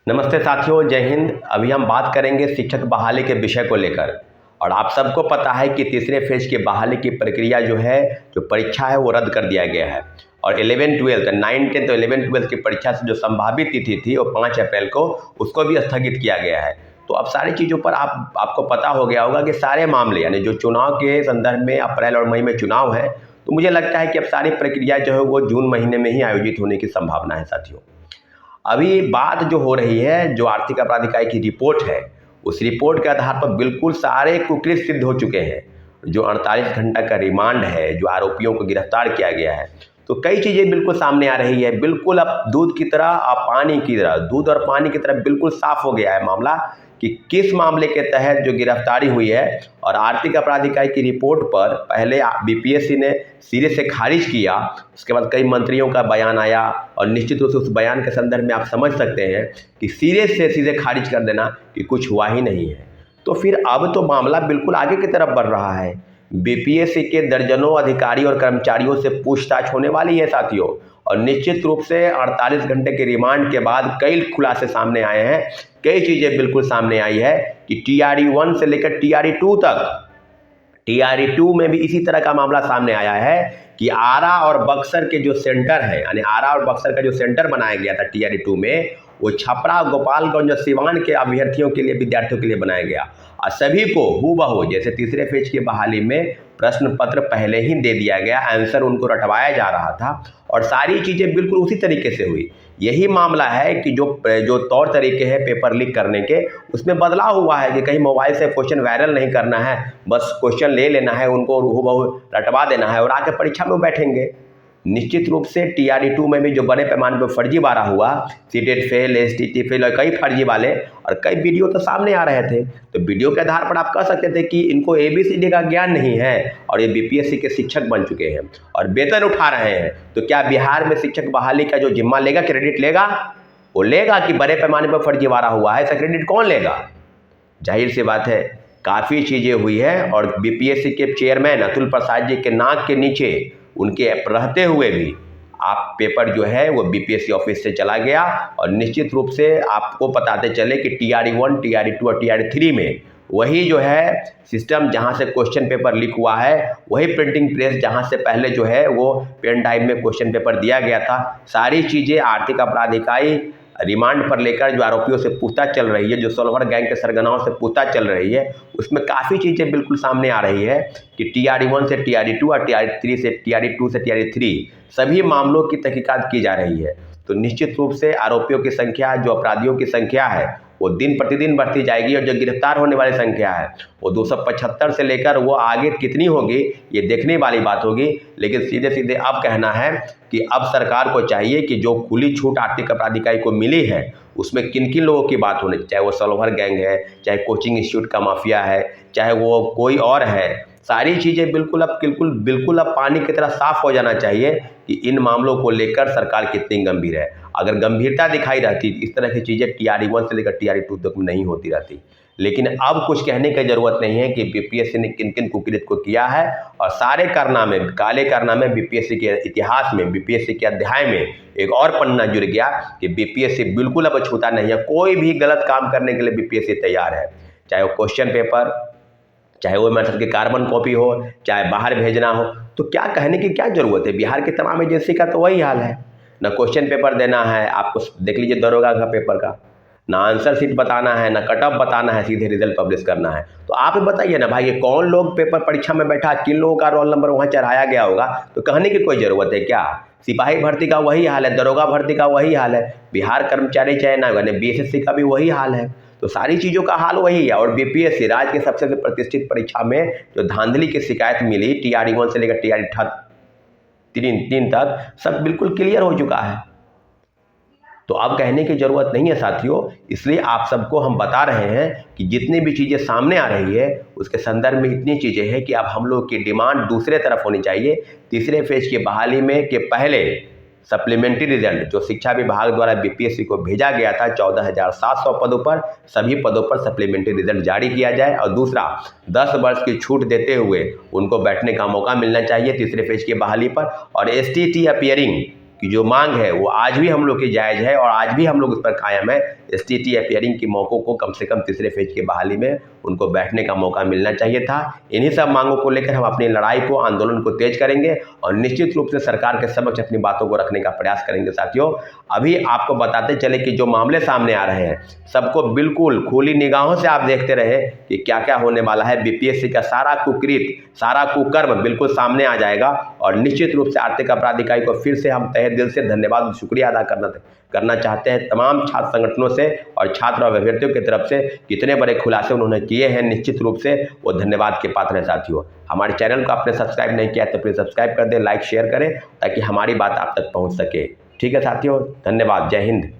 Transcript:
नमस्ते साथियों, जय हिंद। अभी हम बात करेंगे शिक्षक बहाली के विषय को लेकर। और आप सबको पता है कि तीसरे फेज की बहाली की प्रक्रिया जो परीक्षा है वो रद्द कर दिया गया है। और 11-12 9, 10 और 11-12 की परीक्षा से जो संभावित तिथि थी वो 5 अप्रैल को, उसको भी स्थगित किया गया है। तो अब सारी चीज़ों पर आपको पता हो गया होगा कि सारे मामले यानी जो चुनाव के संदर्भ में अप्रैल और मई में चुनाव है, तो मुझे लगता है कि अब सारी प्रक्रिया जो है वो जून महीने में ही आयोजित होने की संभावना है साथियों। अभी बात जो हो रही है, जो आर्थिक अपराध इकाई की रिपोर्ट है, उस रिपोर्ट के आधार पर बिल्कुल सारे कुकृत्य सिद्ध हो चुके हैं। जो 48 घंटा का रिमांड है, जो आरोपियों को गिरफ्तार किया गया है, तो कई चीज़ें बिल्कुल सामने आ रही है। बिल्कुल अब दूध की तरह, अब पानी की तरह, दूध और पानी की तरह बिल्कुल साफ हो गया है मामला कि किस मामले के तहत जो गिरफ्तारी हुई है। और आर्थिक अपराध इकाई की रिपोर्ट पर पहले बीपीएससी ने सिरे से खारिज किया, उसके बाद कई मंत्रियों का बयान आया और निश्चित रूप से उस बयान के संदर्भ में आप समझ सकते हैं कि सिरे से सीधे खारिज कर देना कि कुछ हुआ ही नहीं है। तो फिर अब तो मामला बिल्कुल आगे की तरफ बढ़ रहा है। बीपीएससी के दर्जनों अधिकारी और कर्मचारियों से पूछताछ होने वाली है साथियों। और निश्चित रूप से 48 घंटे के रिमांड के बाद कई खुलासे सामने आए हैं। कई चीज़ें बिल्कुल सामने आई है कि टीआरई 1 से लेकर टीआरई 2 तक, टीआरई 2 में भी इसी तरह का मामला सामने आया है कि आरा और बक्सर के जो सेंटर है, यानी आरा और बक्सर का जो सेंटर बनाया गया था टीआरई 2 में, वो छपरा, गोपालगंज और सिवान के अभ्यर्थियों के लिए, विद्यार्थियों के लिए बनाया गया। और सभी को हूबहू जैसे तीसरे फेज की बहाली में प्रश्न पत्र पहले ही दे दिया गया, आंसर उनको रटवाया जा रहा था और सारी चीज़ें बिल्कुल उसी तरीके से हुई। यही मामला है कि जो तौर तरीके हैं पेपर लीक करने के, उसमें बदलाव हुआ है कि कहीं मोबाइल से क्वेश्चन वायरल नहीं करना है, बस क्वेश्चन ले लेना है, उनको हूबहू रटवा देना है और आके परीक्षा में बैठेंगे। निश्चित रूप से टीआरई 2 में भी जो बड़े पैमाने पर फर्जीवाड़ा हुआ, सीटेट फेल, एसटीटी फेल और कई फर्जी वाले, और कई वीडियो तो सामने आ रहे थे। तो वीडियो के आधार पर आप कह सकते थे कि इनको एबीसीडी का ज्ञान नहीं है और ये बीपीएससी के शिक्षक बन चुके हैं और वेतन उठा रहे हैं। तो क्या बिहार में शिक्षक बहाली का जो जिम्मा लेगा, क्रेडिट लेगा? वो लेगा कि बड़े पैमाने पर फर्जीवाड़ा हुआ है, इसका क्रेडिट कौन लेगा? जाहिर सी बात है, काफ़ी चीज़ें हुई है। और बीपीएससी के चेयरमैन अतुल प्रसाद जी के नाक के नीचे उनके रहते हुए भी आप पेपर जो है वो बीपीएससी ऑफिस से चला गया। और निश्चित रूप से आपको बताते चले कि टीआरई 1, टीआरई 2 और टीआरई 3 में वही जो है सिस्टम जहां से क्वेश्चन पेपर लीक हुआ है, वही प्रिंटिंग प्रेस जहां से पहले जो है वो पेन ड्राइव में क्वेश्चन पेपर दिया गया था। सारी चीज़ें आर्थिक अपराध इकाई रिमांड पर लेकर जो आरोपियों से पूछताछ चल रही है, जो सोलहर गैंग के सरगनाओं से पूछताछ चल रही है, उसमें काफ़ी चीज़ें बिल्कुल सामने आ रही है कि टीआरई 1 से टीआरई 2 और टीआरई 2 से टीआरई 3 सभी मामलों की तहकीकात की जा रही है। तो निश्चित रूप से आरोपियों की संख्या, जो अपराधियों की संख्या है, वो दिन प्रतिदिन बढ़ती जाएगी और जो गिरफ्तार होने वाली संख्या है वो 275 से लेकर वो आगे कितनी होगी, ये देखने वाली बात होगी। लेकिन सीधे सीधे अब कहना है कि अब सरकार को चाहिए कि जो खुली छूट आर्थिक अपराध इकाई को मिली है, उसमें किन किन लोगों की बात होनी, चाहे वो सोलहर गैंग है, चाहे कोचिंग इंस्टीट्यूट का माफिया है, चाहे वो कोई और है, सारी चीज़ें बिल्कुल अब पानी की तरह साफ हो जाना चाहिए कि इन मामलों को लेकर सरकार कितनी गंभीर है। अगर गंभीरता दिखाई रहती, इस तरह की चीज़ें टीआरई 1 से लेकर टीआरई 2 तक नहीं होती रहती। लेकिन अब कुछ कहने की ज़रूरत नहीं है कि बीपीएससी ने किन किन कुकृत्य को किया है। और सारे कारनामे, काले कारनामे बीपीएससी के इतिहास में, बीपीएससी के अध्याय में एक और पन्ना जुड़ गया कि बीपीएससी बिल्कुल अब छूता नहीं है। कोई भी गलत काम करने के लिए बीपीएससी तैयार है, चाहे वो क्वेश्चन पेपर, चाहे वो मेथड की कार्बन कॉपी हो, चाहे बाहर भेजना हो। तो क्या कहने की क्या ज़रूरत है? बिहार की तमाम एजेंसी का तो वही हाल है। ना क्वेश्चन पेपर देना है, आपको देख लीजिए दरोगा का पेपर का, ना आंसर शीट बताना है, ना कट ऑफ बताना है, सीधे रिजल्ट पब्लिश करना है। तो आप बताइए ना भाई, ये कौन लोग पेपर परीक्षा में बैठा, किन लोगों का रोल नंबर वहाँ चढ़ाया गया होगा? तो कहने की कोई ज़रूरत है क्या? सिपाही भर्ती का वही हाल है, दरोगा भर्ती का वही हाल है, बिहार कर्मचारी चयन आयोग बीएसएससी का भी वही हाल है। तो सारी चीज़ों का हाल वही है। और बीपीएससी राज्य के सबसे प्रतिष्ठित परीक्षा में जो धांधली की शिकायत मिली, टीआरई 1 से लेकर टीआरई 3 तक सब बिल्कुल क्लियर हो चुका है। तो अब कहने की ज़रूरत नहीं है साथियों। इसलिए आप सबको हम बता रहे हैं कि जितनी भी चीज़ें सामने आ रही है उसके संदर्भ में इतनी चीज़ें हैं कि अब हम लोग की डिमांड दूसरे तरफ होनी चाहिए। तीसरे फेज की बहाली में के पहले सप्लीमेंट्री रिजल्ट जो शिक्षा विभाग द्वारा बीपीएससी को भेजा गया था 14,700 पदों पर, सभी पदों पर सप्लीमेंट्री रिजल्ट जारी किया जाए। और दूसरा, 10 वर्ष की छूट देते हुए उनको बैठने का मौका मिलना चाहिए तीसरे फेज की बहाली पर। और एसटीटी अपीयरिंग कि जो मांग है वो आज भी हम लोग की जायज़ है और आज भी हम लोग उस पर कायम है। STT अपीयरिंग के मौक़ों को कम से कम तीसरे फेज की बहाली में उनको बैठने का मौका मिलना चाहिए था। इन्हीं सब मांगों को लेकर हम अपनी लड़ाई को, आंदोलन को तेज करेंगे और निश्चित रूप से सरकार के समक्ष अपनी बातों को रखने का प्रयास करेंगे। साथियों, अभी आपको बताते चले कि जो मामले सामने आ रहे हैं सबको बिल्कुल खुली निगाहों से आप देखते रहे कि क्या क्या होने वाला है। BPSC का सारा कुकृत, सारा कुकर्म बिल्कुल सामने आ जाएगा और निश्चित रूप से आर्थिक अपराध इकाई को फिर से हम तहे दिल से धन्यवाद और शुक्रिया अदा करना चाहते हैं तमाम छात्र संगठनों से और छात्र और अभ्यर्थियों की तरफ से। कितने बड़े खुलासे उन्होंने किए हैं, निश्चित रूप से वो धन्यवाद के पात्र हैं। साथियों, हमारे चैनल को आपने सब्सक्राइब नहीं किया तो प्लीज़ सब्सक्राइब कर दें, लाइक शेयर करें ताकि हमारी बात आप तक पहुँच सके। ठीक है साथियों, धन्यवाद। जय हिंद।